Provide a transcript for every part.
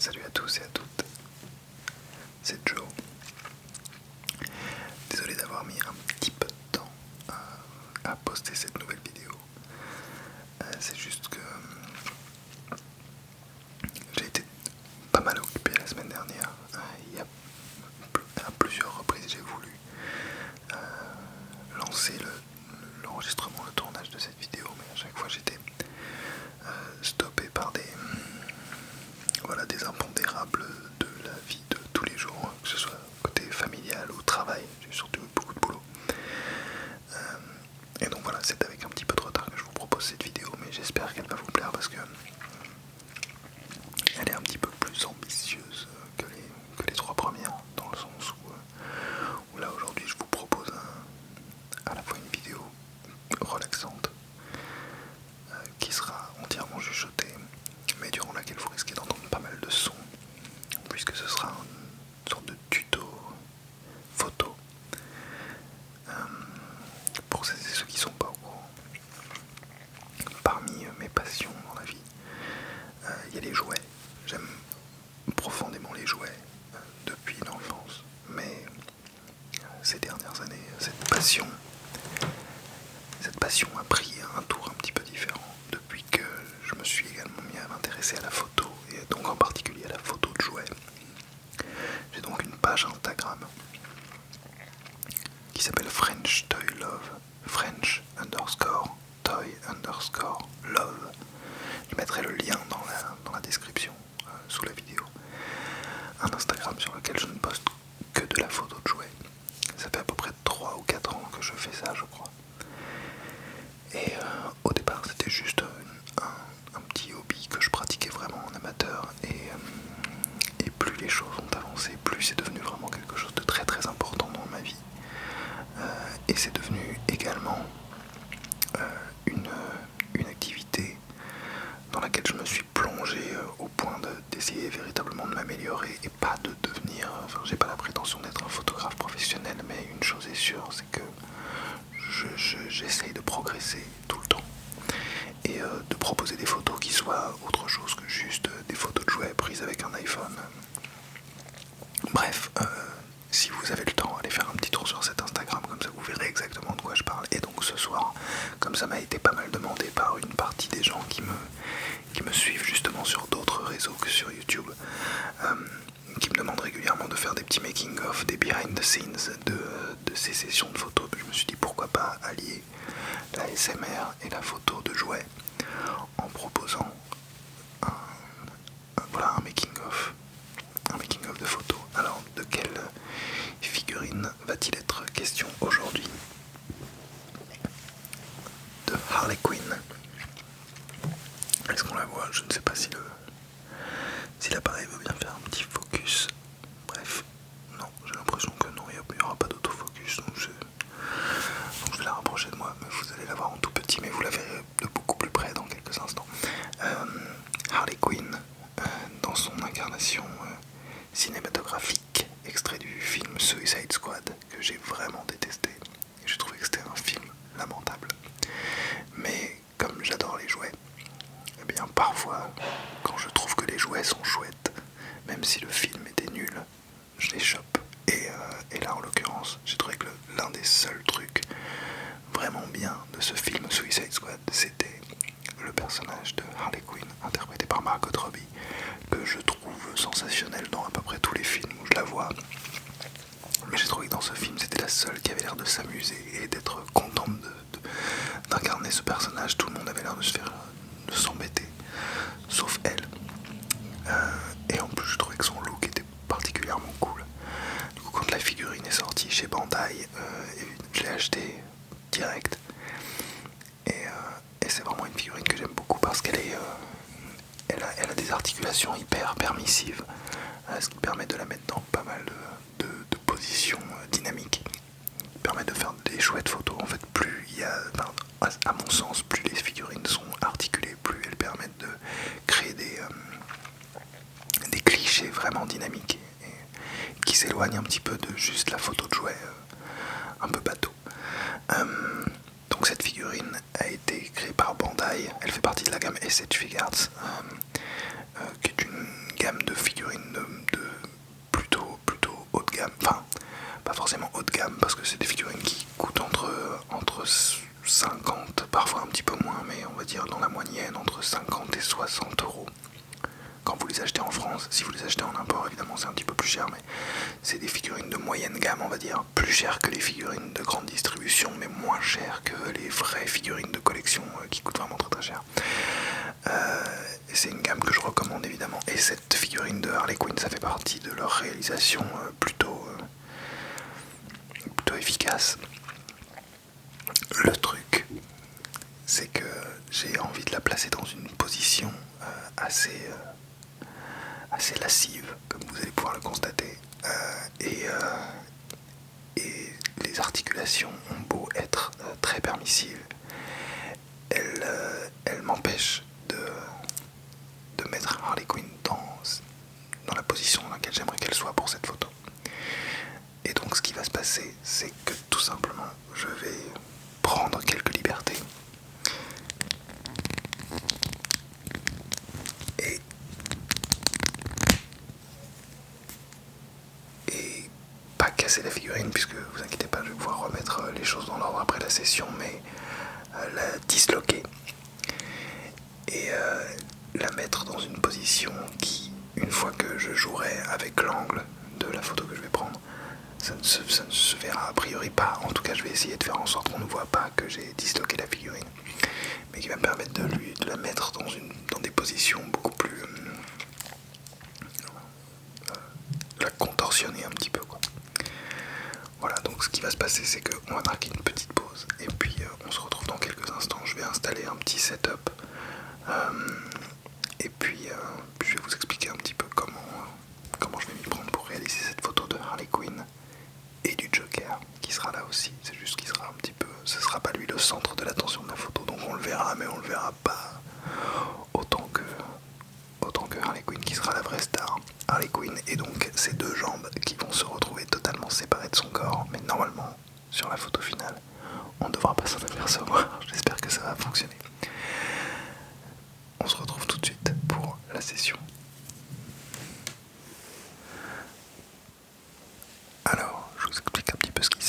Salut à tous et à toutes, c'est Joe. Désolé d'avoir mis un petit peu de temps à poster cette nouvelle vidéo. C'est juste que j'ai été pas mal occupé la semaine dernière. À plusieurs reprises j'ai voulu lancer l'enregistrement, le tournage de cette vidéo, mais à chaque fois j'étais stoppé par des impondérables de la vie de tous les jours, que ce soit côté familial ou travail. J'ai surtout eu beaucoup de boulot. Et donc voilà, c'est avec un petit peu de retard que je vous propose cette vidéo, mais j'espère qu'elle va vous plaire parce que elle est un petit peu plus ambitieuse que les trois premières, dans le sens où là aujourd'hui je vous propose à la fois une vidéo relaxante qui sera entièrement chuchotée, mais durant laquelle vous risquez d'entendre pas mal de sons, puisque ce sera une sorte de tuto photo pour celles et ceux qui ne sont pas au courant. Parmi mes passions dans la vie, il y a les jouets. J'aime profondément les jouets depuis l'enfance, mais ces dernières années, cette passion a pris un tour un petit peu différent depuis que je me suis également mis à m'intéresser à la photo, et donc en particulier à la photo de jouets. J'ai donc une page Instagram qui s'appelle French Toy Love, French_Toy_Love. Je mettrai le lien dans la description sous la vidéo. Un Instagram sur lequel je ne poste que de la photo de jouets. Ça fait à peu près 3 ou 4 ans que je fais ça, je crois. Et au départ c'était juste un petit hobby que je pratiquais vraiment en amateur, et plus les choses ont avancé, plus c'est devenu vraiment quelque chose de très très important dans ma vie. Et c'est devenu également une activité dans laquelle je me suis plongé au point d'essayer véritablement de m'améliorer et pas de devenir, j'ai pas la prétention d'être un photographe professionnel, mais une chose est sûre, c'est que j'essaye de progresser tout le temps et de proposer des photos qui soient autre chose que juste des photos de jouets prises avec un iPhone. Bref, si vous avez le temps, allez faire un petit tour sur cet Instagram, comme ça vous verrez exactement de quoi je parle. Et donc ce soir, comme ça m'a été pas mal demandé par une partie des gens qui me suivent justement sur d'autres réseaux que sur YouTube, qui me demandent régulièrement de faire des petits making-of, des behind the scenes de ces sessions de photos. Je me suis dit pourquoi pas allier la SMR et la photo de jouets en proposant un making-of de photos. Alors, de quelle figurine va-t-il être question aujourd'hui? De Harley Quinn. Est-ce qu'on la voit? Je ne sais pas si l'appareil veut bien faire un petit focus. Bref, non, j'ai l'impression que non, il n'y aura pas d'autofocus, donc je vais la rapprocher de moi, mais vous allez la voir en tout petit, mais vous la verrez de beaucoup plus près dans quelques instants. Harley Quinn, dans son incarnation cinématographique, extrait du film Suicide Squad, que j'ai vraiment détesté. J'ai trouvé que c'était un film lamentable. Mais comme j'adore les jouets, eh bien parfois, quand je trouve que les jouets sont chouettes, même si le film était nul, je les chope. Et là, en l'occurrence, j'ai trouvé que l'un des seuls trucs vraiment bien de ce film Suicide Squad, c'était le personnage de Harley Quinn, interprété par Margot Robbie, que je trouve sensationnelle dans à peu près tous les films où je la vois. Mais j'ai trouvé que dans ce film, c'était la seule qui avait l'air de s'amuser et d'être contente d'incarner ce personnage. Tout le monde avait l'air de s'embêter, sauf elle. Et en plus, je trouvais que son look était particulièrement cool. Du coup, quand la figurine est sortie chez Bandai, je l'ai achetée direct. Et c'est vraiment une figurine que j'aime beaucoup parce qu'elle elle a des articulations hyper permissives, ce qui permet de la mettre dans pas mal de positions dynamiques, qui permet de faire des chouettes photos. En fait, plus il y a, à mon sens, plus les figurines sont articulées, plus elles permettent de créer des clichés vraiment dynamiques et qui s'éloignent un petit peu de juste la photo de jouet un peu bateau. Donc cette figurine a été créée par Bandai, elle fait partie de la gamme SH Figuarts, qui est une gamme de figurines achetez en France. Si vous les achetez en import, évidemment c'est un petit peu plus cher, mais c'est des figurines de moyenne gamme, on va dire, plus chères que les figurines de grande distribution, mais moins chères que les vraies figurines de collection qui coûtent vraiment très très cher. Et c'est une gamme que je recommande évidemment. Et cette figurine de Harley Quinn, ça fait partie de leur réalisation plutôt efficace. Le truc, c'est que j'ai envie de la placer dans une position assez lascive, comme vous allez pouvoir le constater. Et les articulations ont beau être très permissives, elles m'empêchent de mettre Harley Quinn dans la position dans laquelle j'aimerais qu'elle soit pour cette photo. Et donc ce qui va se passer, c'est que tout simplement, je vais prendre quelques libertés et pas casser la figurine, puisque vous inquiétez pas, je vais pouvoir remettre les choses dans l'ordre après la session, mais la disloquer et la mettre dans une position qui, une fois que je jouerai avec l'angle de la photo que je vais prendre, ça ne se verra a priori pas. En tout cas, je vais essayer de faire en sorte qu'on ne voit pas que j'ai disloqué la figurine, mais qui va me permettre de la mettre dans des positions beaucoup plus la contorsionner un petit peu, quoi. Voilà, donc ce qui va se passer, c'est qu'on va marquer une petite pause et puis on se retrouve dans quelques instants. Je vais installer un petit setup et puis je vais vous expliquer un petit peu comment je vais m'y prendre pour réaliser cette photo de Harley Quinn et du Joker qui sera là aussi. C'est juste qu'il sera un petit peu, ce sera pas lui le centre de l'attention de la photo, donc on le verra, mais on le verra pas autant que Harley Quinn qui sera la vraie star. Harley Quinn et donc ses deux jambes qui vont se retrouver totalement séparées de son corps, mais normalement sur la photo finale on ne devra pas s'en apercevoir. J'espère que ça va fonctionner. On se retrouve tout de suite pour la session. Alors, je vous explique un petit peu ce qui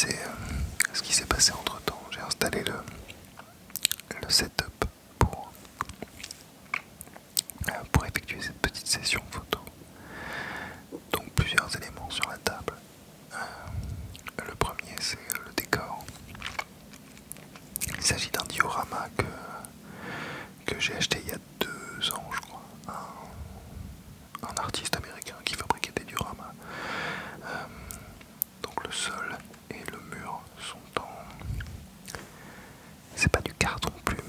s'est passé entre temps. J'ai installé le setup pour effectuer cette petite session photo. Donc plusieurs éléments sur la table. Le premier, c'est le décor. Il s'agit d'un diorama que j'ai acheté il y a 2 ans, je crois. Un artiste américain qui fabriquait des dioramas. Donc le sol et le mur sont c'est pas du carton plume,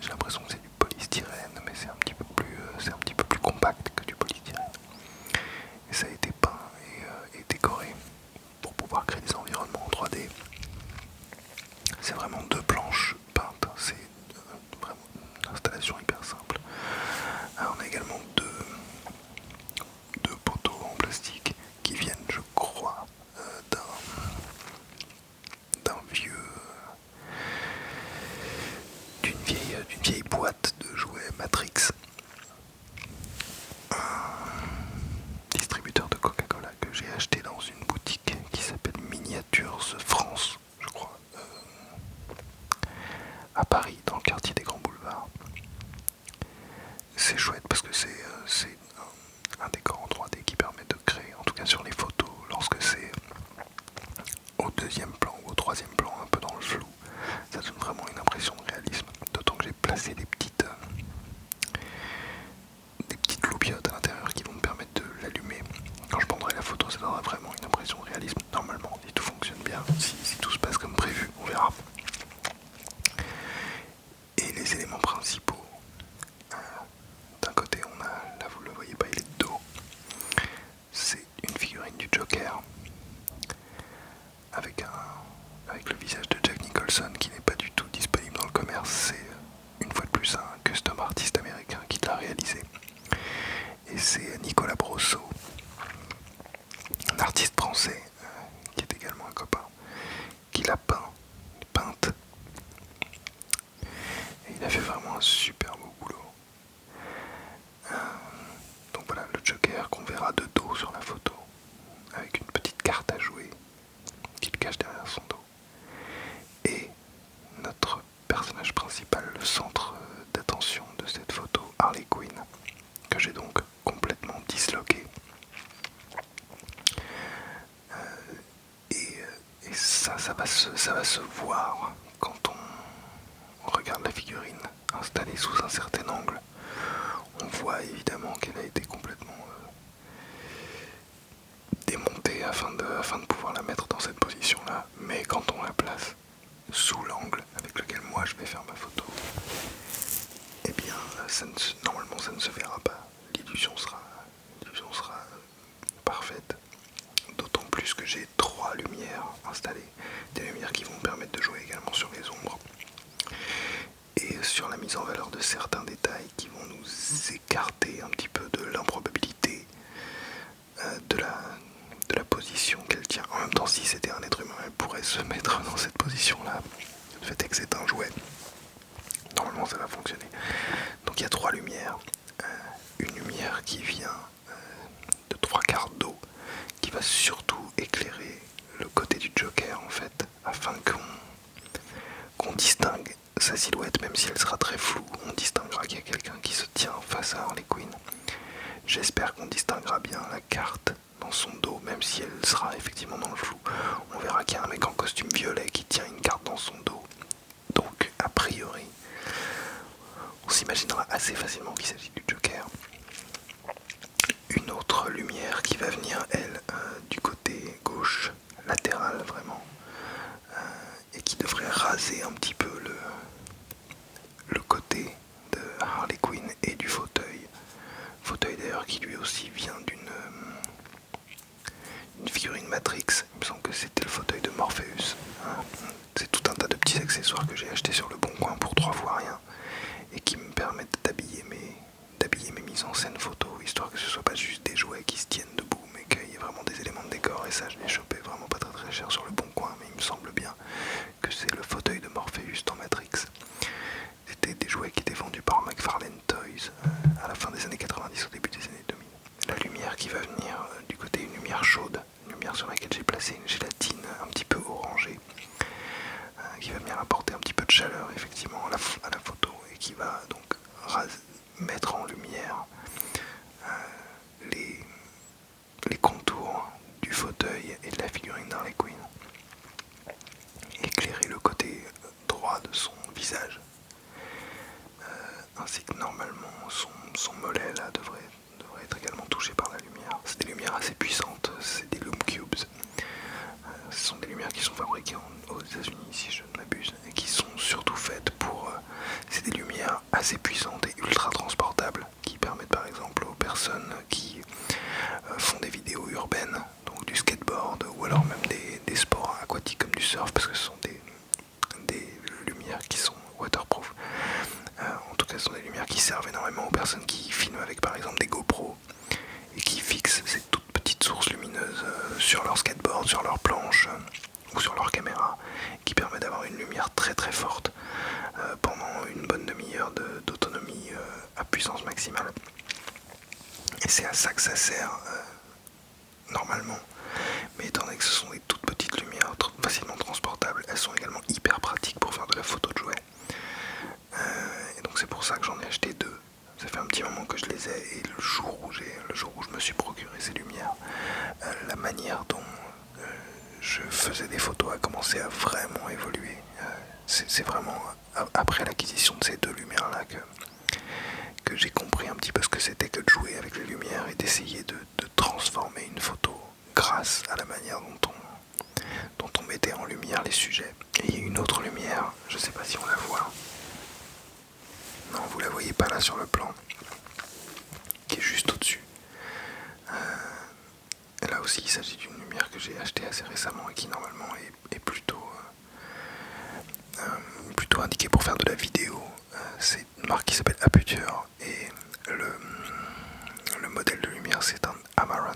j'ai l'impression que c'est du polystyrène, mais c'est un petit peu plus compact que du polystyrène. Et ça a été peint et décoré pour pouvoir créer des environnements en 3D. C'est vraiment 2 planches peintes, c'est vraiment une installation hyper simple. Alors on a également deux poteaux en plastique qui viennent, je crois, d'une vieille boîte de jouets Matrix. Distributeur de Coca-Cola que j'ai acheté dans une boutique qui s'appelle Miniatures France, je crois, à Paris, dans le quartier des Grands Boulevards. C'est chouette parce que c'est un décor en 3D qui permet de créer, en tout cas sur les photos, lorsque c'est au 2e plan ou au 3e plan, un peu dans le flou, ça donne vraiment une impression de réalisme. D'autant que j'ai placé des petites loupiottes à l'intérieur qui vont me permettre de l'allumer. Quand je prendrai la photo, ça donnera vraiment une impression de réalisme. Normalement, si tout fonctionne bien, si tout se passe comme prévu, on verra. Et les éléments principaux, d'un côté on a, là vous le voyez pas, il est de dos, c'est une figurine du Joker avec le visage de Jack Nicholson qui n'est pas du tout disponible dans le commerce. C'est une fois de plus un custom artiste américain qui l'a réalisé. Et c'est Nicolas Brosso, un artiste français qui est également un copain, qui l'a peinte. Et il a fait vraiment un super beau boulot. Donc voilà, le Joker qu'on verra de dos sur la photo, avec une petite carte à jouer qu'il cache derrière son dos. Et notre personnage principal, le centre d'attention de cette photo, Harley Quinn, que j'ai donc complètement ça va se voir quand on regarde la figurine installée sous un certain angle. On voit évidemment qu'elle a été complètement démontée afin de pouvoir la mettre dans cette position-là. Mais quand on la place sous l'angle avec lequel moi je vais faire ma photo, eh bien normalement ça ne se verra pas. L'illusion sera parfaite. D'autant plus que j'ai 3 lumières installées, des lumières qui vont me permettre de jouer également sur les ombres et sur la mise en valeur de certains détails qui vont nous écarter un petit peu de l'improbabilité de la position qu'elle tient. En même temps, si c'était un être humain, elle pourrait se mettre dans cette position-là. Le fait est que c'est un jouet. Normalement, ça va fonctionner. Donc il y a 3 lumières. Une lumière qui vient de 3/4 d'eau, qui va surtout éclairer le côté du Joker en fait, afin qu'on distingue sa silhouette, même si elle sera très floue, on distinguera qu'il y a quelqu'un qui se tient face à Harley Quinn. J'espère qu'on distinguera bien la carte dans son dos, même si elle sera effectivement dans le flou. On verra qu'il y a un mec en costume violet qui tient une carte dans son dos. Donc, a priori, on s'imaginera assez facilement qu'il s'agit du Joker. Une autre lumière qui va venir, elle, du côté gauche, latéral vraiment, et qui devrait raser un petit peu le côté de Harley Quinn et du fauteuil. Fauteuil d'ailleurs qui lui aussi vient d'une figurine Matrix. Il me semble que c'était le fauteuil de Morpheus. C'est tout un tas de petits accessoires que j'ai achetés sur le bon coin pour 3 fois rien et qui me permettent d'habiller mes mises en scène photo, histoire que ce soit pas juste des jouets qui se tiennent debout, mais qu'il y ait vraiment des éléments de décor. Et ça, je l'ai chopé vraiment pas très cher sur le bon coin, mais il me semble bien que c'est le fauteuil de Morpheus dans Matrix. C'était des jouets qui étaient vendus par McFarlane Toys à la fin des années 90, au début des années 2000. La lumière qui va venir du côté, une lumière chaude, une lumière sur laquelle j'ai placé une gélatine un petit peu orangée, qui va venir apporter un petit peu de chaleur effectivement à la photo, et qui va donc mettre en lumière les contours du fauteuil et de la figurine d'Harley Quinn, éclairer le côté droit de son visage, ainsi que normalement son mollet là devrait être également touché par la lumière. C'est des lumières assez puissantes, c'est des Lume Cubes. Ce sont des lumières qui sont fabriquées aux États-Unis, si je ne m'abuse, et qui sont surtout faites pour. C'est des lumières assez puissantes et ultra transportables, qui permettent par exemple aux personnes qui font des vidéos urbaines, donc du skateboard ou alors même des sports aquatiques comme du surf, parce que ce sont des lumières qui sont waterproof. En tout cas, ce sont des lumières qui servent énormément aux personnes qui filment avec par exemple des GoPro et qui fixent ces toutes petites sources lumineuses sur leur skateboard, sur leur planche ou sur leur caméra, qui permet d'avoir une lumière très très forte pendant une bonne demi-heure d'autonomie à puissance maximale. Et c'est à ça que ça sert normalement. Mais étant donné que ce sont des toutes petites lumières facilement transportables, elles sont également hyper pratiques pour faire de la photo de jouets. Et donc c'est pour ça que j'en ai acheté 2. Ça fait un petit moment que je les ai, et le jour où je me suis procuré ces lumières, la manière dont je faisais des photos a commencé à vraiment évoluer. C'est vraiment après l'acquisition de ces 2 lumières-là que j'ai compris un petit peu ce que c'était que de jouer avec les lumières et d'essayer de transformer une photo grâce à la manière dont on mettait en lumière les sujets. Et il y a une autre lumière, je ne sais pas si on la voit. Non, vous la voyez pas là sur le plan, qui est juste au-dessus. Là aussi, il s'agit d'une lumière que j'ai achetée assez récemment et qui normalement est plutôt indiquée pour faire de la vidéo. C'est une marque qui s'appelle Aputure, et le modèle de lumière c'est un Amaron.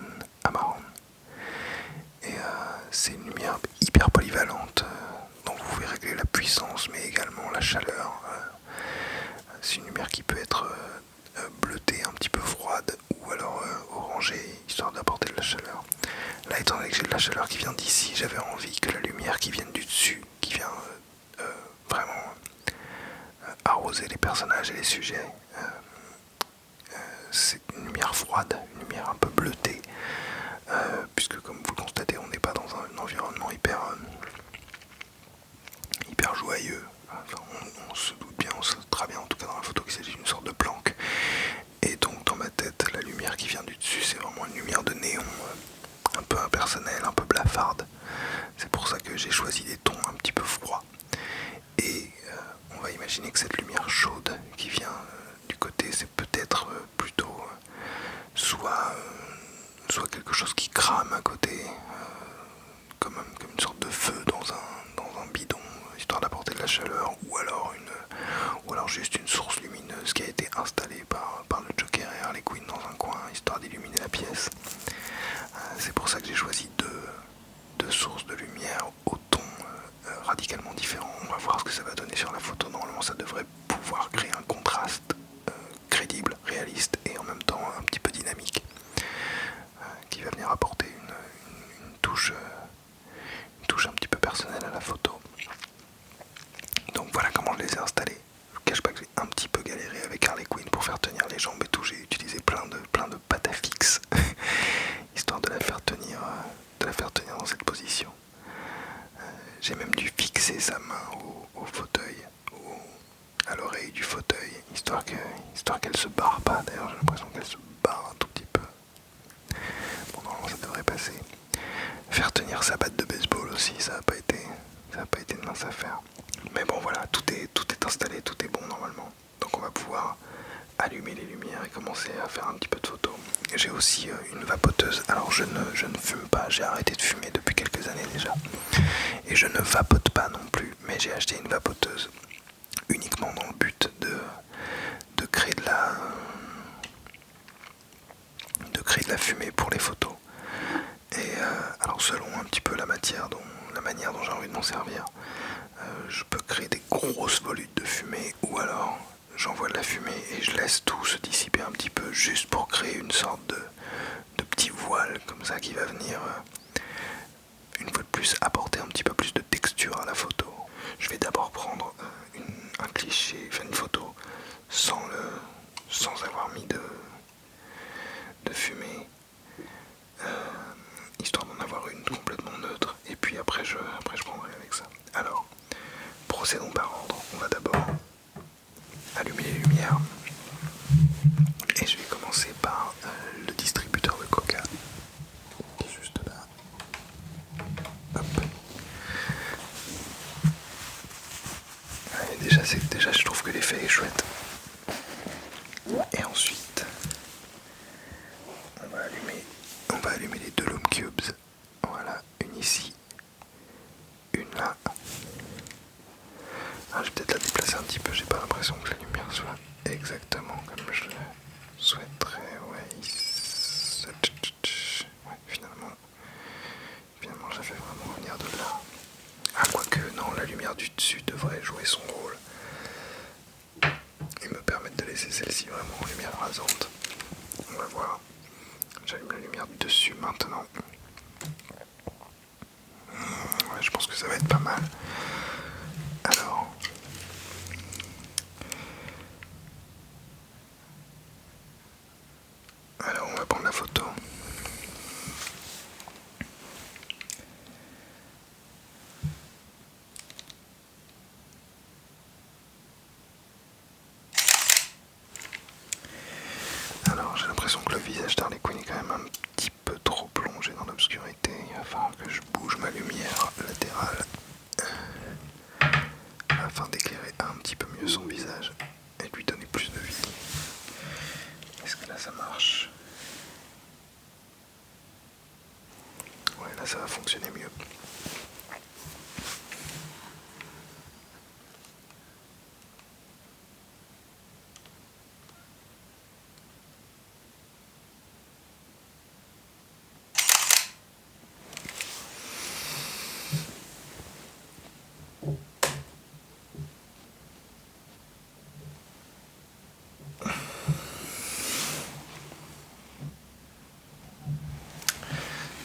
Et c'est une lumière hyper polyvalente, dont vous pouvez régler la puissance mais également la chaleur. C'est une lumière qui peut être bleutée, un petit peu froide, ou alors orangée, histoire d'apporter de la chaleur. Là, étant donné que j'ai de la chaleur qui vient d'ici, j'avais envie que la lumière qui vienne du dessus, qui vient vraiment arroser les personnages et les sujets, c'est une lumière froide, une lumière un peu bleutée, puisque comme vous le constatez, on n'est pas dans un environnement hyper dessus c'est vraiment une lumière de néon un peu impersonnelle, un peu blafarde. C'est pour ça que j'ai choisi des tons un petit peu froids. Et on va imaginer que cette lumière chaude qui vient du côté, c'est peut-être plutôt soit quelque chose qui crame à côté, comme une sorte de feu dans un bidon, histoire d'apporter de la chaleur, ou alors juste une source lumineuse qui a été installée par le Joker et Harley Quinn dans un coin, histoire d'illuminer la pièce. C'est pour ça que j'ai choisi deux sources de lumière au ton radicalement différents. On va voir ce que ça va donner sur la photo. Normalement, ça devrait pouvoir créer un contraste crédible, réaliste et en même temps un petit peu dynamique, qui va venir apporter une touche un petit peu personnelle à la photo. Donc voilà comment je les ai installés. Je vous cache pas que j'ai un petit peu galéré avec Harley Quinn pour faire tenir les jambes et tout. J'ai utilisé plein de pâte à fixe histoire de la faire tenir dans cette position. J'ai même dû fixer sa main au fauteuil, à l'oreille du fauteuil, histoire qu'elle se barre pas. D'ailleurs, j'ai l'impression qu'elle se barre un tout petit peu. Bon, normalement, ça devrait passer. Faire tenir sa batte de baseball aussi, ça n'a pas été une mince affaire. Mais bon, voilà, tout est installé, tout est bon normalement. Donc on va pouvoir allumer les lumières et commencer à faire un petit peu de photos. J'ai aussi une vapoteuse. Alors je ne fume pas, j'ai arrêté de fumer depuis quelques années déjà. Et je ne vapote pas non plus, mais j'ai acheté une vapoteuse uniquement dans le but de créer de la fumée pour les photos. Et alors selon un petit peu la manière dont j'ai envie de m'en servir, je peux créer des grosses volutes de fumée, ou alors j'envoie de la fumée et je laisse tout se dissiper un petit peu juste pour créer une sorte de petit voile comme ça qui va venir une fois de plus apporter un petit peu plus de texture à la photo. Je vais d'abord prendre un cliché, enfin une photo sans avoir mis de fumée, histoire d'en avoir une complètement neutre, et puis après je prendrai avec ça. Alors, procédons par ordre. On va d'abord allumer les lumières, et je vais commencer par le distributeur de coca, qui est juste là. Hop. Allez, déjà je trouve que l'effet est chouette. Et ensuite, on va allumer les deux Lume Cubes. Voilà, une ici, une là. Je vais peut-être la déplacer un petit peu, j'ai pas l'impression que la lumière soit exactement comme je le souhaiterais. Ouais, finalement, je la fais vraiment venir de là. Quoique non, la lumière du dessus devrait jouer son rôle et me permettre de laisser celle-ci vraiment en lumière rasante. On va voir. J'allume la lumière du dessus maintenant. Ouais, je pense que ça va être pas mal. Alors on va prendre la photo. Alors j'ai l'impression que le visage d'Harley Quinn est quand même un petit peu trop plongé dans l'obscurité. Il va falloir que je bouge ma lumière latérale afin d'éclairer un petit peu mieux son visage et lui donner plus de vie. Est-ce que là ça marche? Ouais, là ça va fonctionner mieux.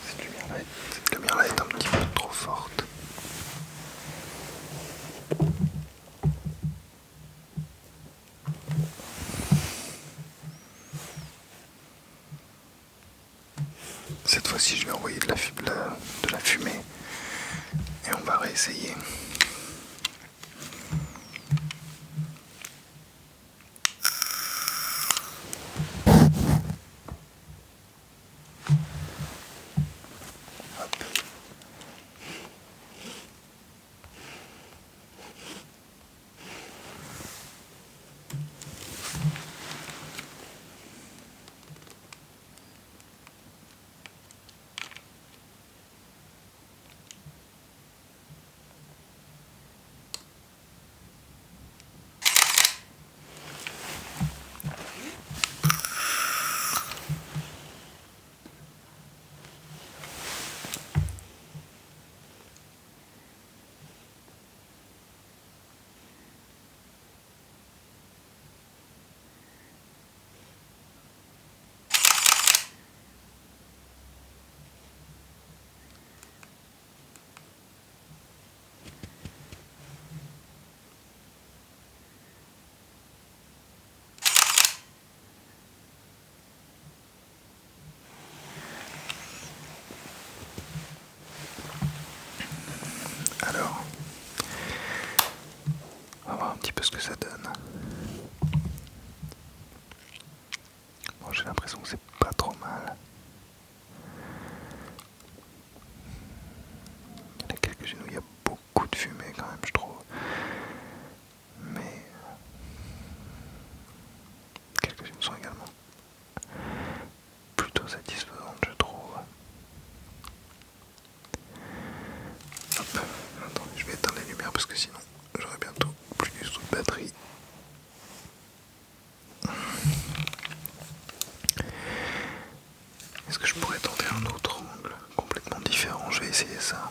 Cette lumière-là est un petit peu trop forte. Cette fois-ci, je vais envoyer de la fumée et on va réessayer. Alors, on va voir un petit peu ce que ça donne. Bon, j'ai l'impression que c'est pas trop mal. Il y en a quelques-unes où il y a beaucoup de fumée quand même, je trouve. Mais quelques-unes sont également plutôt satisfaisantes, je trouve. Hop, attendez, je vais éteindre les lumières parce que sinon j'aurai bientôt plus du tout de batterie. Est-ce que je pourrais tenter un autre angle complètement différent? Je vais essayer ça.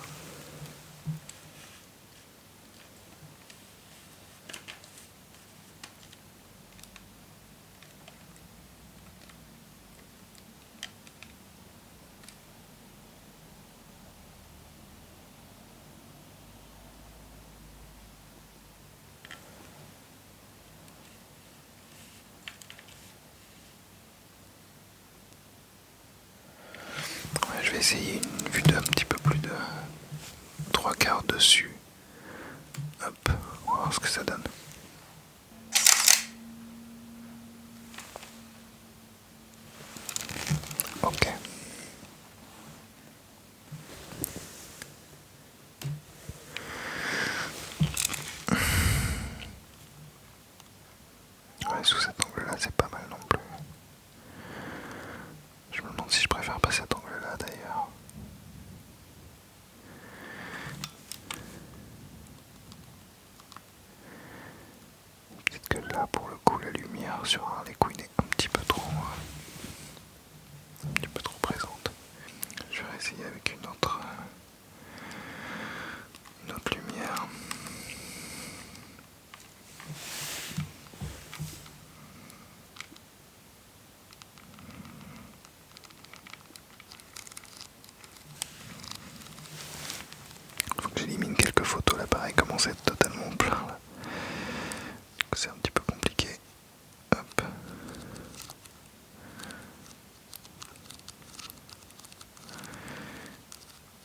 Ouais, je vais essayer une vue d'un petit peu plus de 3/4 dessus. Hop, on va voir ce que ça donne. Ok. Ouais, sous cet angle-là, c'est pas mal non plus. Je me demande si je préfère pas cet angle-là d'ailleurs. Peut-être que là, pour le coup, la lumière sur Harley Quinn est un petit peu trop présente. Je vais essayer avec une autre lumière. Faut que j'élimine quelques photos, l'appareil commence à être totalement plein là. C'est un petit peu compliqué. Hop.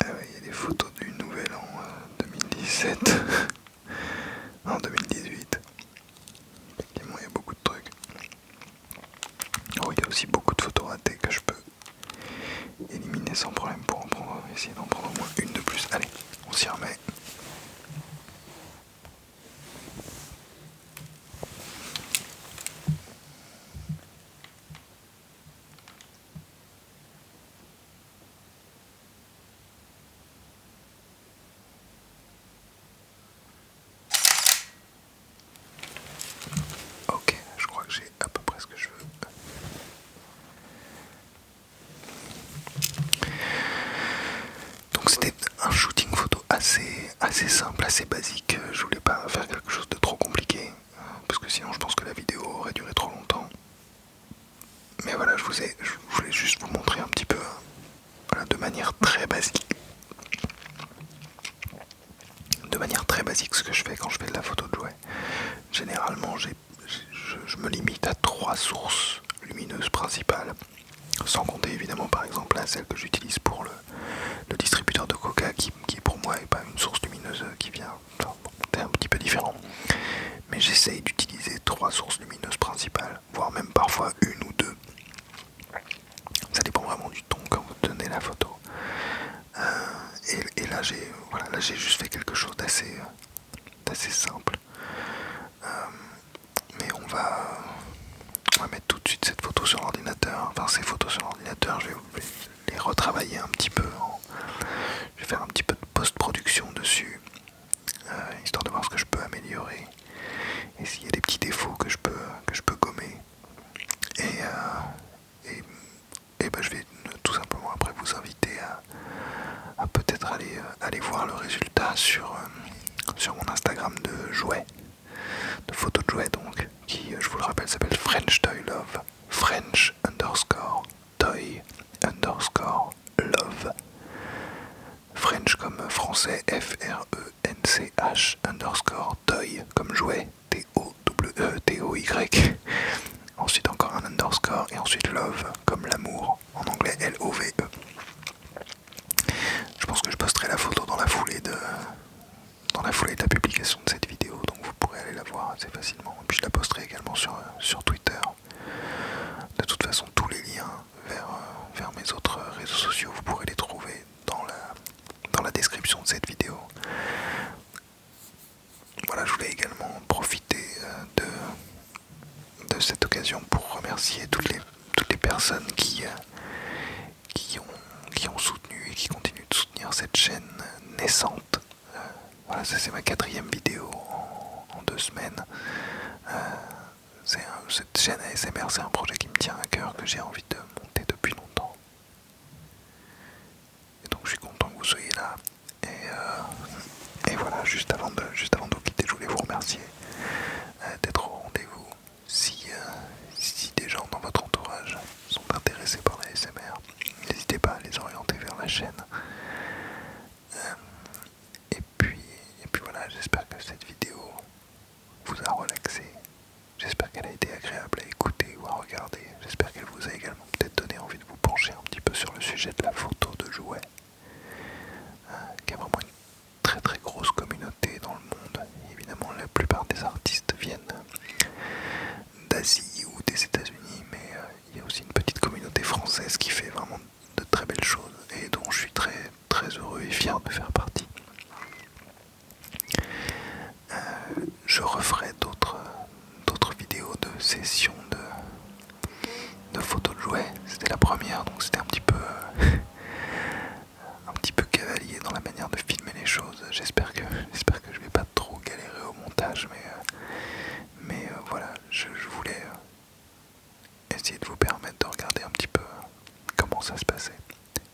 Ah ouais, il y a des photos du nouvel an 2017. En 2018. Effectivement, il y a beaucoup de trucs. Oh, il y a aussi beaucoup de photos ratées que je peux éliminer sans problème pour essayer d'en prendre au moins une de plus. Allez, on s'y remet. Ok, je crois que j'ai à peu près ce que je veux. Donc c'était un shooting photo assez simple, assez basique. Je voulais pas faire quelque chose de trop compliqué, parce que sinon je pense que la vidéo aurait duré trop longtemps. Mais voilà, je voulais juste vous montrer un petit peu, voilà, de manière très basique. De manière très basique, ce que je fais quand je fais de la photo de jouet. Généralement, je me limite à 3 sources lumineuses principales, sans compter évidemment par exemple celle que j'utilise pour le distributeur de coca qui pour moi n'est pas une source lumineuse qui vient, enfin, bon, c'est un petit peu différent, mais j'essaye d'utiliser 3 sources lumineuses principales, voire même parfois une ou deux. Ça dépend vraiment du ton quand vous tenez la photo. Et là j'ai juste fait quelque chose d'assez simple. Mais on va mettre tout de suite cette photo sur l'ordinateur. Enfin, ces photos sur l'ordinateur, je vais les retravailler un petit peu. Je vais faire un petit peu de post-production dessus, histoire de voir ce que je peux améliorer. Et s'il y a des petits défauts que je peux gommer. Et ben, je vais tout simplement après vous inviter à peut-être aller voir le résultat sur mon Instagram de jouets, de photos de jouets donc, qui, je vous le rappelle, s'appelle French Toy Love. French underscore Toy underscore Love. French comme français, F-R-E-N-C-H underscore Toy comme jouet, T-O-W-E-T-O-Y. Ensuite encore un underscore et ensuite Love comme l'amour, en anglais L-O-V-E. Je pense que je posterai la photo dans la foulée autres réseaux sociaux, vous pourrez les trouver dans la description de cette vidéo. Voilà, je voulais également profiter de cette occasion pour remercier toutes les personnes qui ont soutenu et qui continuent de soutenir cette chaîne naissante. Voilà, ça c'est ma 4e vidéo en 2 semaines. Cette chaîne ASMR, c'est un projet qui me tient à cœur, que j'ai envie de monter depuis longtemps. Et donc je suis content que vous soyez là. Et voilà, juste avant de vous quitter, je voulais vous remercier d'être au rendez-vous. Si des gens dans votre entourage sont intéressés par la ASMR, n'hésitez pas à les orienter vers la chaîne. Et puis voilà, j'espère que cette vidéo vous a relaxé. J'espère qu'elle a été agréable à écouter ou à regarder. J'espère qu'elle vous a également peut-être donné envie de vous pencher un petit peu sur le sujet de la photo de jouets, qui a vraiment une très très grosse communauté dans le monde. Évidemment, la plupart des artistes viennent d'Asie ou des États-Unis, mais il y a aussi une petite communauté française qui fait vraiment de très belles choses et dont je suis très très heureux et fier de faire partie. Je referai d'autres vidéos de sessions de photos de jouets. C'était la première, donc c'était un petit peu cavalier dans la manière de filmer les choses. J'espère que je vais pas trop galérer au montage, mais voilà, je voulais essayer de vous permettre de regarder un petit peu comment ça se passait.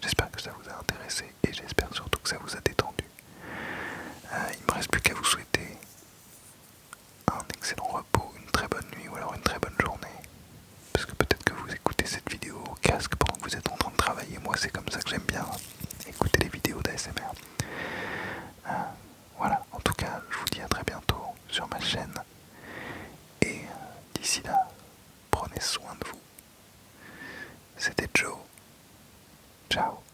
J'espère que ça vous a intéressé et j'espère surtout que ça vous a détendu. Il me reste plus qu'à vous souhaiter un excellent repos, une très bonne nuit ou alors une très bonne journée. Parce que peut-être que vous écoutez cette vidéo au casque pendant que vous êtes en train de travailler. Moi, c'est comme ça que j'aime bien écouter les vidéos d'ASMR. Voilà, en tout cas, je vous dis à très bientôt sur ma chaîne. Et d'ici là, prenez soin de vous. C'était Joe. Ciao.